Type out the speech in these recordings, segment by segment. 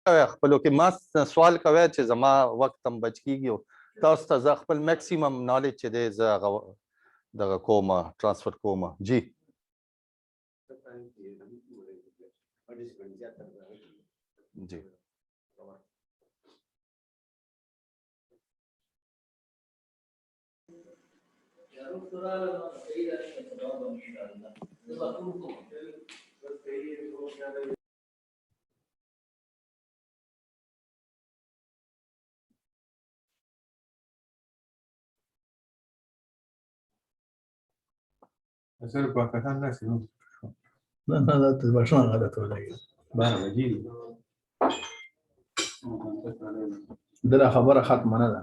خپلو کې ما سوال کوي چې زما وخت هم بچ کیږي او تاسو ته زه خپل میکسیمم نالج چې دی زه هغه دغه کومه ټرانسفر کومه. جی جی سر پاکستان نہ سنو نہ تو باشون غلط ہو جائے گا. بارہ جی دلا خبره ختمه نه ده.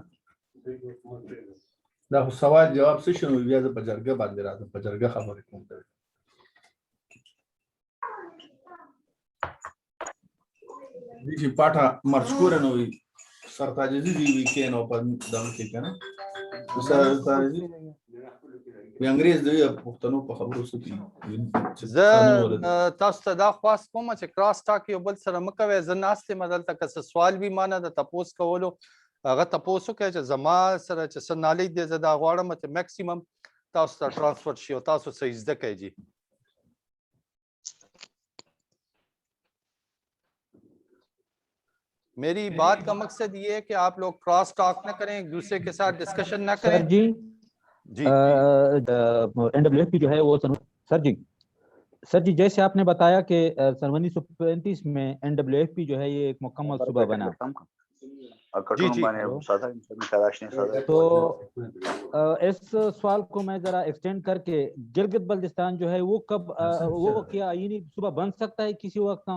دا خو سوال جواب څه شنو بیا زه په جرګه باندې راځم په جرګه خبرې کوم ته دي چې پاټه مرشکور نه وي سرتاج عزیز وی کې نو په دغه کې کنه سرتاج وی انګريز دی پښتنو په خبرو سکی زه تاسو ته دا خواست کوم چې کراس ټاک یو بل سره مکوي زه ناستې مدل تک سوال وی مانه د تپوس کولو هغه تپوسو کې چې زما سره چې سنالج دې زدا غواړم چې میکسیمم تاسو ته ټرانسفر شي او تاسو صحیح زده کوي. جی میری بات کا مقصد یہ ہے کہ آپ لوگ کراس ٹاک نہ کریں ایک دوسرے کے ساتھ ڈسکشن نہ کریں. جی جی NWFP جو ہے وہ سر جی جیسے آپ نے بتایا کہ سن 1935 میں NWFP جو ہے یہ ایک مکمل صوبہ بنا. جی جی تو اس سوال کو میں ذرا ایکسٹینڈ کر کے گلگت بلتستان جو ہے وہ کب وہ کیا آئینی صوبہ بن سکتا ہے کسی وقت؟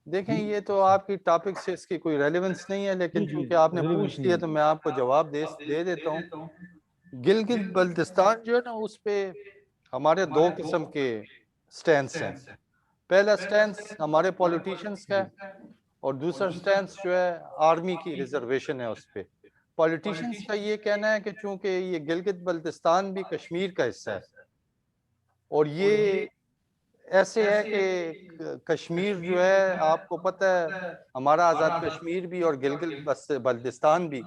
دیکھیں یہ تو آپ کی ٹاپک سے اس کی کوئی ریلیونس نہیں ہے لیکن چونکہ آپ نے پوچھ لیا تو میں آپ کو جواب دے دیتا ہوں. گلگت بلتستان جو ہے نا اس پہ ہمارے دو قسم کے سٹینس ہیں. پہلا سٹینس ہمارے پولیٹیشنز کا ہے اور دوسرا سٹینس جو ہے آرمی کی ریزرویشن ہے. اس پہ پولیٹیشنز کا یہ کہنا ہے کہ چونکہ یہ گلگت بلتستان بھی کشمیر کا حصہ ہے اور یہ ایسے ہے کہ کشمیر جو ہے آپ کو پتہ ہے ہمارا آزاد کشمیر بھی اور گلگت بلتستان بھی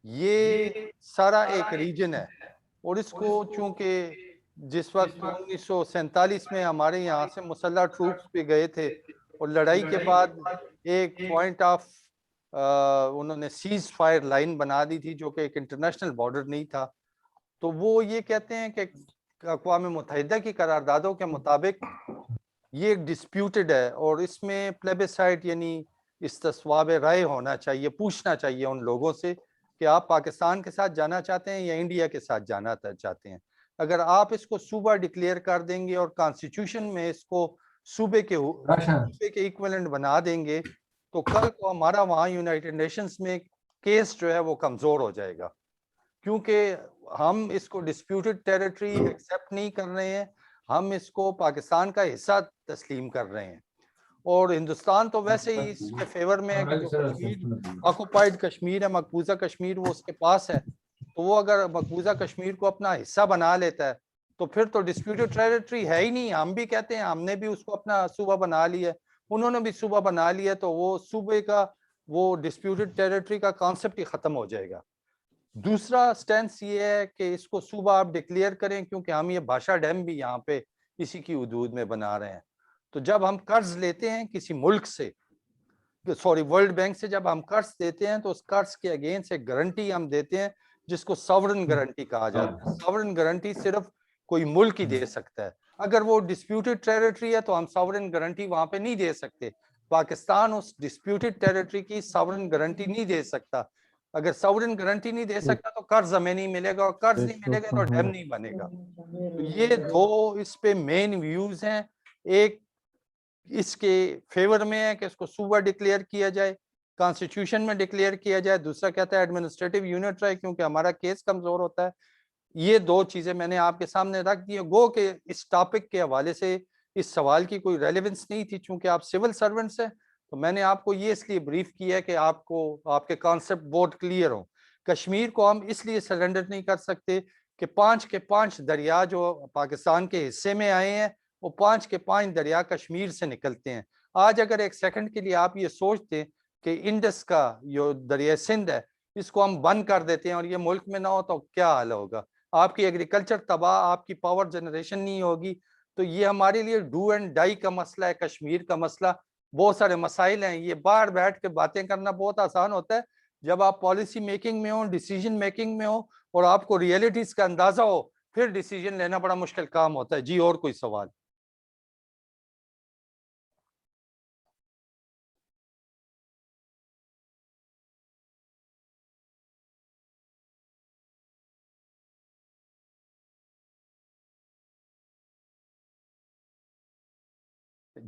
یہ سارا ایک ریجن ہے اور اس کو چونکہ جس وقت 1947 میں ہمارے یہاں سے مسلح ٹروپس پہ گئے تھے اور لڑائی کے بعد ایک پوائنٹ آف انہوں نے سیز فائر لائن بنا دی تھی جو کہ ایک انٹرنیشنل بارڈر نہیں تھا. تو وہ یہ کہتے ہیں کہ اقوام متحدہ کی قراردادوں کے مطابق یہ ڈسپیوٹڈ ہے اور اس میں پلیبسائٹ یعنی استصواب رائے ہونا چاہیے. پوچھنا چاہیے ان لوگوں سے کہ آپ پاکستان کے ساتھ جانا چاہتے ہیں یا انڈیا کے ساتھ جانا چاہتے ہیں. اگر آپ اس کو صوبہ ڈکلیئر کر دیں گے اور کانسٹیٹیوشن میں اس کو صوبے کے ایکویلنٹ بنا دیں گے تو کل کو ہمارا وہاں یونائٹڈ نیشنز میں کیس جو ہے وہ کمزور ہو جائے گا کیونکہ ہم اس کو ڈسپیوٹڈ ٹیریٹری ایکسیپٹ نہیں کر رہے ہیں. ہم اس کو پاکستان کا حصہ تسلیم کر رہے ہیں اور ہندوستان تو ویسے ہی اس کے فیور میں ہے کہ جو کشمیر آکوپائڈ کشمیر ہے مقبوضہ کشمیر وہ اس کے پاس ہے تو وہ اگر مقبوضہ کشمیر کو اپنا حصہ بنا لیتا ہے تو پھر تو ڈسپیوٹڈ ٹیریٹری ہے ہی نہیں. ہم بھی کہتے ہیں ہم نے بھی اس کو اپنا صوبہ بنا لیا ہے انہوں نے بھی صوبہ بنا لیا تو وہ صوبے کا وہ ڈسپیوٹڈ ٹیریٹری کا کانسیپٹ ہی ختم ہو جائے گا. دوسرا سٹینس یہ ہے کہ اس کو صوبہ آپ ڈکلیئر کریں کیونکہ ہم یہ بھاشا ڈیم بھی یہاں پہ اسی کی حدود میں بنا رہے ہیں. تو جب ہم قرض لیتے ہیں کسی ملک سے ورلڈ بینک سے جب ہم قرض دیتے ہیں تو اس قرض کے اگینسٹ ایک گارنٹی ہم دیتے ہیں جس کو ساورن گارنٹی کہا جاتا ہے. ساورن گارنٹی صرف کوئی ملک ہی دے سکتا ہے. اگر وہ ڈسپیوٹڈ ٹیریٹری ہے تو ہم ساورن گارنٹی وہاں پہ نہیں دے سکتے. پاکستان اس ڈسپیوٹڈ ٹیریٹری کی ساورن گارنٹی نہیں دے سکتا. اگر ساورن گارنٹی نہیں دے سکتا تو قرض ہمیں نہیں ملے گا اور قرض نہیں ملے گا تو ڈیم نہیں بنے گا. تو یہ دو اس پہ مین ویوز ہیں. ایک اس کے فیور میں ہے کہ اس کو صوبہ ڈکلیئر کیا جائے کانسٹیٹیوشن میں ڈکلیئر کیا جائے. دوسرا کہتا ہے ایڈمنسٹریٹو یونٹ رہے کیونکہ ہمارا کیس کمزور ہوتا ہے. یہ دو چیزیں میں نے آپ کے سامنے رکھ دی. گو کہ اس ٹاپک کے حوالے سے اس سوال کی کوئی ریلیونس نہیں تھی چونکہ آپ سول سرونٹس ہیں تو میں نے آپ کو یہ اس لیے بریف کیا ہے کہ آپ کو آپ کے کانسیپٹ بہت کلیئر ہوں. کشمیر کو ہم اس لیے سرنڈر نہیں کر سکتے کہ 5 کے 5 دریا جو پاکستان کے حصے میں آئے ہیں وہ 5 کے 5 دریا کشمیر سے نکلتے ہیں. آج اگر ایک سیکنڈ کے لیے آپ یہ سوچتے کہ انڈس کا جو دریا سندھ ہے اس کو ہم بند کر دیتے ہیں اور یہ ملک میں نہ ہو تو کیا حال ہوگا؟ آپ کی ایگریکلچر تباہ، آپ کی پاور جنریشن نہیں ہوگی. تو یہ ہمارے لیے ڈو اینڈ ڈائی کا مسئلہ ہے، کشمیر کا مسئلہ. بہت سارے مسائل ہیں. یہ باہر بیٹھ کے باتیں کرنا بہت آسان ہوتا ہے. جب آپ پالیسی میکنگ میں ہو، ڈیسیجن میکنگ میں ہو اور آپ کو ریئلٹیز کا اندازہ ہو، پھر ڈیسیجن لینا بڑا مشکل کام ہوتا ہے. جی اور کوئی سوال؟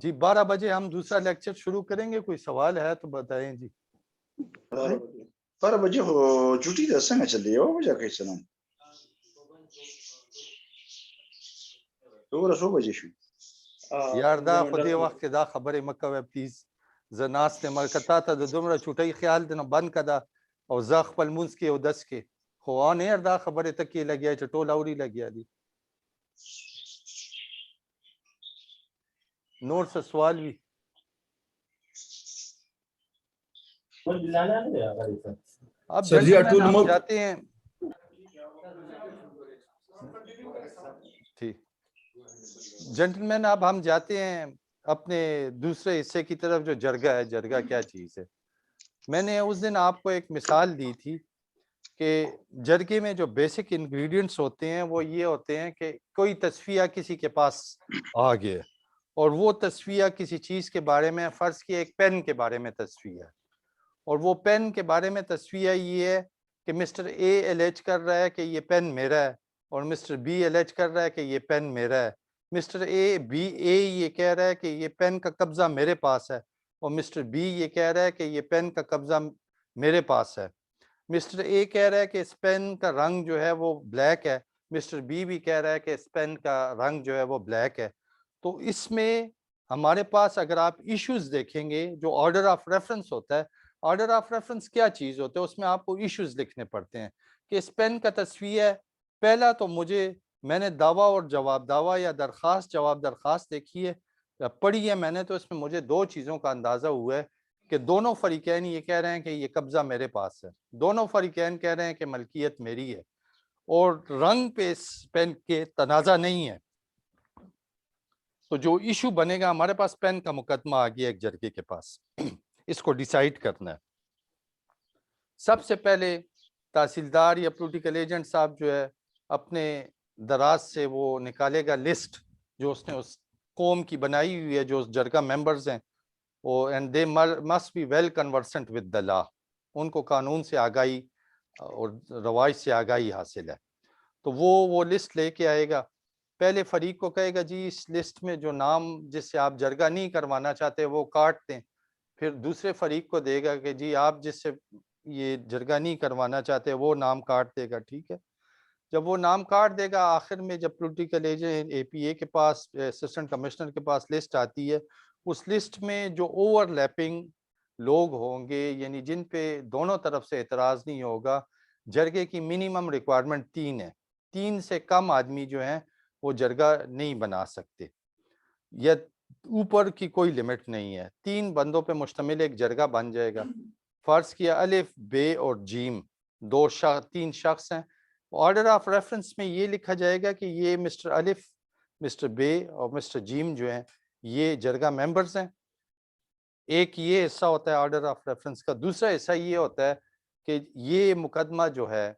جی 12 بجے ہم دوسرا لیکچر شروع کریں گے. کوئی سوال ہے تو بتائیں. جی 12 بجې خو ډیوټي ده څنګه چلې یو بجه کوي سلام 2 بجې شو یار دا خو دې وخت کې دا خبرې مه کوئ پلیز. زه ناست یم کتا ته د دومره چوټۍ خیال دی نو بند که ده او زه خپل مونځ کې اودس کې خو آن ایر دا خبرې ته کې لګیا چې ټول اوري لګیا دي. نور څه سوال وي؟ اب سر جی جنٹلمین ہم اٹول جاتے ہیں. ٹھیک جنٹلمین اب ہم جاتے ہیں اپنے دوسرے حصے کی طرف جو جرگہ ہے. جرگہ کیا چیز ہے؟ میں نے اس دن آپ کو ایک مثال دی تھی کہ جرگے میں جو بیسک انگریڈینٹس ہوتے ہیں وہ یہ ہوتے ہیں کہ کوئی تصفیہ کسی کے پاس آ گیا اور وہ تصفیہ کسی چیز کے بارے میں، فرض کیا ایک پین کے بارے میں تصفیہ ہے اور وہ پین کے بارے میں تصفیہ یہ ہے کہ مسٹر اے ایلیج کر رہا ہے کہ یہ پین میرا ہے اور مسٹر بی ایلیج کر رہا ہے کہ یہ پین میرا ہے. مسٹر اے یہ کہہ رہا ہے کہ یہ پین کا قبضہ میرے پاس ہے اور مسٹر بی یہ کہہ رہا ہے کہ یہ پین کا قبضہ میرے پاس ہے. مسٹر اے کہہ رہا ہے کہ اس پین کا رنگ جو ہے وہ بلیک ہے، مسٹر بی بھی کہہ رہا ہے کہ اس پین کا رنگ جو ہے وہ بلیک ہے. تو اس میں ہمارے پاس اگر آپ ایشوز دیکھیں گے جو آرڈر آف ریفرنس ہوتا ہے، آرڈر آف ریفرنس کیا چیز ہوتا ہے؟ اس میں آپ کو ایشوز لکھنے پڑتے ہیں کہ اس پین کا تصفیہ ہے. پہلا تو میں نے دعویٰ اور جواب دعویٰ یا درخواست جواب درخواست دیکھی ہے یا پڑھی ہے میں نے، تو اس میں مجھے دو چیزوں کا اندازہ ہوا ہے کہ دونوں فریقین یہ کہہ رہے ہیں کہ یہ قبضہ میرے پاس ہے، دونوں فریقین کہہ رہے ہیں کہ ملکیت میری ہے اور رنگ پہ اس پین کے تنازع نہیں ہے. تو جو ایشو بنے گا، ہمارے پاس پین کا مقدمہ آ گیا ایک جرگے کے پاس، اس کو ڈیسائیڈ کرنا ہے. سب سے پہلے تحصیلدار یا پولیٹیکل ایجنٹ صاحب جو ہے اپنے دراز سے وہ نکالے گا لسٹ جو اس نے اس قوم کی بنائی ہوئی ہے، جو جرگہ ممبرز ہیں and they must be well conversant with the law. ان کو قانون سے آگاہی اور رواج سے آگاہی حاصل ہے. تو وہ لسٹ لے کے آئے گا. پہلے فریق کو کہے گا جی اس لسٹ میں جو نام جس سے آپ جرگہ نہیں کروانا چاہتے وہ کاٹ دیں. پھر دوسرے فریق کو دے گا کہ جی آپ جس سے یہ جرگہ نہیں کروانا چاہتے وہ نام کاٹ دے گا. ٹھیک ہے، جب وہ نام کاٹ دے گا آخر میں جب پولیٹیکل ایجنٹ اے پی اے کے پاس، اسسٹنٹ کمشنر کے پاس لسٹ آتی ہے، اس لسٹ میں جو اوور لیپنگ لوگ ہوں گے یعنی جن پہ دونوں طرف سے اعتراض نہیں ہوگا، جرگے کی منیمم ریکوائرمنٹ 3 ہے. 3 سے کم آدمی جو ہیں وہ جرگہ نہیں بنا سکتے یا اوپر کی کوئی لمٹ نہیں ہے. 3 بندوں پہ مشتمل ایک جرگہ بن جائے گا. فرض کیا الف، بے اور جیم 3 شخص ہیں. آرڈر آف ریفرنس میں یہ لکھا جائے گا کہ یہ مسٹر الف، مسٹر بے اور مسٹر جیم جو ہیں یہ جرگہ ممبرز ہیں. ایک یہ حصہ ہوتا ہے آرڈر آف ریفرنس کا. دوسرا حصہ یہ ہوتا ہے کہ یہ مقدمہ جو ہے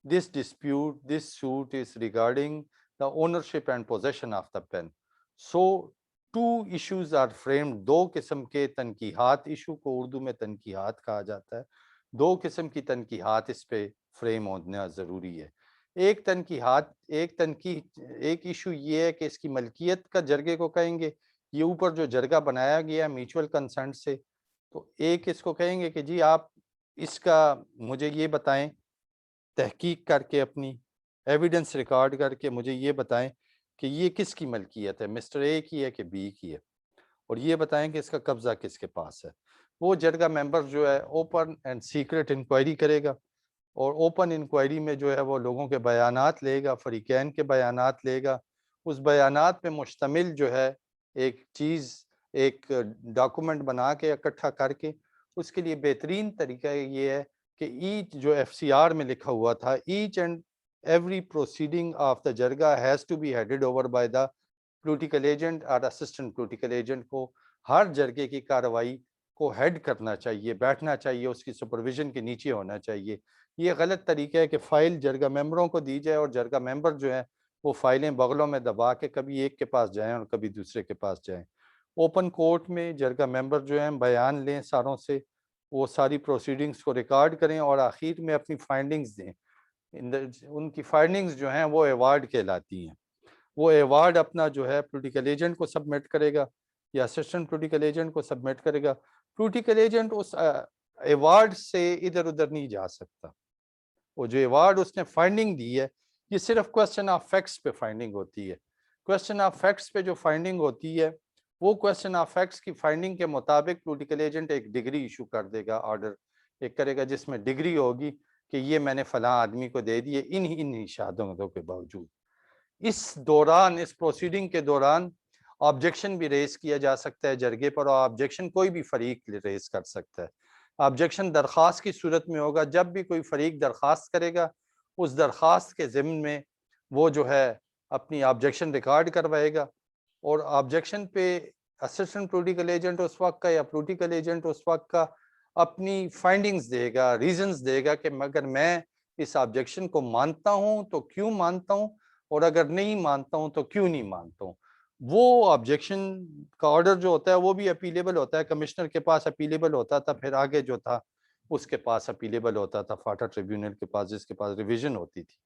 this dispute, this suit is regarding the ownership and possession of the pen. So 2 issues are framed. 2 قسم کے تنقیحات، ایشو کو اردو میں تنقیحات کہا جاتا ہے. 2 قسم کی تنقیحات اس پہ فریم ہونا ضروری ہے. ایک ایشو یہ ہے کہ اس کی ملکیت کا جرگے کو کہیں گے، یہ اوپر جو جرگہ بنایا گیا ہے میوچول کنسنٹ سے، تو ایک اس کو کہیں گے کہ جی آپ اس کا مجھے یہ بتائیں، تحقیق کر کے اپنی ایویڈنس ریکارڈ کر کے مجھے یہ بتائیں کہ یہ کس کی ملکیت ہے، مسٹر اے کی ہے کہ بی کی ہے، اور یہ بتائیں کہ اس کا قبضہ کس کے پاس ہے. وہ جرگہ ممبر جو ہے اوپن اینڈ سیکرٹ انکوائری کرے گا اور اوپن انکوائری میں جو ہے وہ لوگوں کے بیانات لے گا، فریقین کے بیانات لے گا. اس بیانات پہ مشتمل جو ہے ایک چیز ایک ڈاکومنٹ بنا کے اکٹھا کر کے، اس کے لیے بہترین طریقہ یہ ہے کہ ایچ جو FCR میں لکھا ہوا تھا، each and every proceeding of the jirga has to be headed over by the political agent اور اسسٹنٹ پولیٹیکل ایجنٹ کو ہر جرگے کی کارروائی کو ہیڈ کرنا چاہیے، بیٹھنا چاہیے، اس کی سپرویژن کے نیچے ہونا چاہیے۔ یہ غلط طریقہ ہے کہ فائل جرگہ ممبروں کو دی جائے اور جرگہ ممبر جو ہیں وہ فائلیں بغلوں میں دبا کے کبھی ایک کے پاس جائیں اور کبھی دوسرے کے پاس جائیں۔ اوپن کورٹ میں جرگہ ممبر جو ہیں بیان لیں ساروں سے، وہ ساری پروسیڈنگز کو ریکارڈ کریں اور آخر میں اپنی فائنڈنگز دیں۔ ان کی فائنڈنگز جو ہیں وہ ایوارڈ کہلاتی ہیں۔ وہ ایوارڈ اپنا جو ہے پولیٹیکل ایجنٹ کو سبمٹ کرے گا یا اسسٹنٹ پولیٹیکل ایجنٹ کو سبمٹ کرے گا۔ پولیٹیکل ایجنٹ اس ایوارڈ سے ادھر ادھر نہیں جا سکتا۔ وہ جو ایوارڈ اس نے فائنڈنگ دی ہے، یہ صرف کوسچن آف فیکٹس پہ فائنڈنگ ہوتی ہے۔ کوسچن آف فیکٹس پہ جو فائنڈنگ ہوتی ہے، وہ کوسچن آف فیکٹس کی فائنڈنگ کے مطابق پولیٹیکل ایجنٹ ایک ڈگری ایشو کر دے گا، آرڈر ایک کرے گا، جس میں ڈگری ہوگی کہ یہ میں نے فلاں آدمی کو دے دیے انہی شہادتوں کے باوجود۔ اس دوران، اس پروسیڈنگ کے دوران آبجیکشن بھی ریز کیا جا سکتا ہے جرگے پر، اور آبجیکشن کوئی بھی فریق ریز کر سکتا ہے۔ آبجیکشن درخواست کی صورت میں ہوگا، جب بھی کوئی فریق درخواست کرے گا، اس درخواست کے ضمن میں وہ جو ہے اپنی آبجیکشن ریکارڈ کروائے گا، اور آبجیکشن پہ اسسٹنٹ پولیٹیکل ایجنٹ اس وقت کا یا پولیٹیکل ایجنٹ اس وقت کا اپنی فائنڈنگز دے گا، ریزنز دے گا کہ اگر میں اس آبجیکشن کو مانتا ہوں تو کیوں مانتا ہوں، اور اگر نہیں مانتا ہوں تو کیوں نہیں مانتا ہوں۔ وہ آبجیکشن کا آرڈر جو ہوتا ہے وہ بھی اپیلیبل ہوتا ہے، کمشنر کے پاس اپیلیبل ہوتا تھا، پھر آگے جو تھا اس کے پاس اپیلیبل ہوتا تھا فاٹا ٹریبیونل کے پاس، جس کے پاس ریویژن ہوتی تھی۔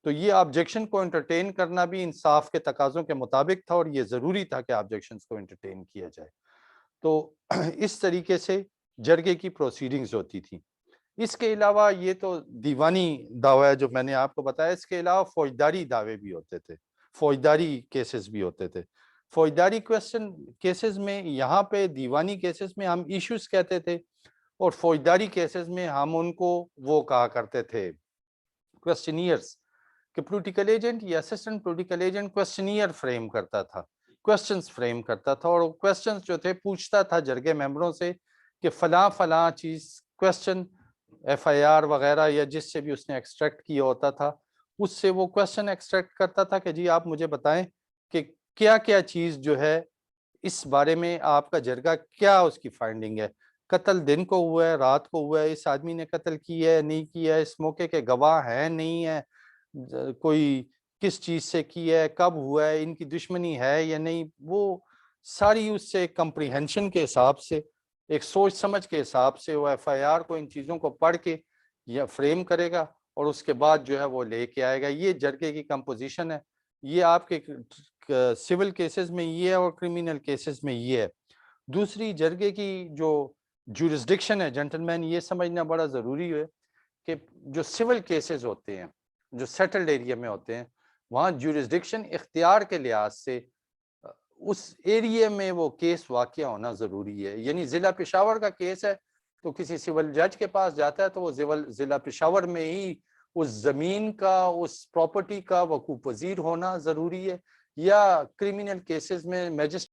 تو یہ آبجیکشن کو انٹرٹین کرنا بھی انصاف کے تقاضوں کے مطابق تھا، اور یہ ضروری تھا کہ آبجیکشنز کو انٹرٹین کیا جائے۔ تو اس طریقے سے جرگے کی پروسیڈنگز ہوتی تھی۔ اس کے علاوہ یہ تو دیوانی دعویٰ جو میں نے آپ کو بتایا، اس کے علاوہ فوجداری دعوے بھی ہوتے تھے، فوجداری کیسز بھی ہوتے تھے۔ فوجداری کیسز میں، یہاں پہ دیوانی کیسز میں ہم ایشوز کہتے تھے، اور فوجداری کیسز میں ہم ان کو وہ کہا کرتے تھے کوسچنیئرز، کہ پولیٹیکل ایجنٹ یا اسسٹنٹ پولیٹیکل ایجنٹ کوسچنیئر فریم کرتا تھا، کوسچنز فریم کرتا تھا، اور کوسچنز جو تھے پوچھتا تھا جرگے ممبروں سے کہ فلاں فلاں چیز، کوسچن FIR وغیرہ یا جس سے بھی اس نے ایکسٹریکٹ کیا ہوتا تھا، اس سے وہ کوسچن ایکسٹریکٹ کرتا تھا کہ جی آپ مجھے بتائیں کہ کیا کیا چیز جو ہے اس بارے میں آپ کا جرگہ کیا اس کی فائنڈنگ ہے، قتل دن کو ہوا ہے، رات کو ہوا ہے، اس آدمی نے قتل کیا ہے نہیں کیا ہے، اس موقع کے گواہ ہے نہیں ہے، کوئی کس چیز سے کی ہے، کب ہوا ہے، ان کی دشمنی ہے یا نہیں، وہ ساری اس سے کمپریہنشن کے حساب سے، ایک سوچ سمجھ کے حساب سے وہ FIR کو ان چیزوں کو پڑھ کے یا فریم کرے گا، اور اس کے بعد جو ہے وہ لے کے آئے گا۔ یہ جرگے کی کمپوزیشن ہے۔ یہ آپ کے سول کیسز میں یہ ہے اور کرمینل کیسز میں یہ ہے۔ دوسری، جرگے کی جو جورسڈکشن ہے جنٹلمین، یہ سمجھنا بڑا ضروری ہے کہ جو سول کیسز ہوتے ہیں، جو سیٹلڈ ایریا میں ہوتے ہیں، وہاں جورسڈکشن اختیار کے لحاظ سے اس ایریا میں وہ کیس واقع ہونا ضروری ہے۔ یعنی ضلع پشاور کا کیس ہے تو کسی سول جج کے پاس جاتا ہے تو وہ ضلع پشاور میں ہی اس زمین کا، اس پراپرٹی کا وقوع پذیر ہونا ضروری ہے، یا کرمینل کیسز میں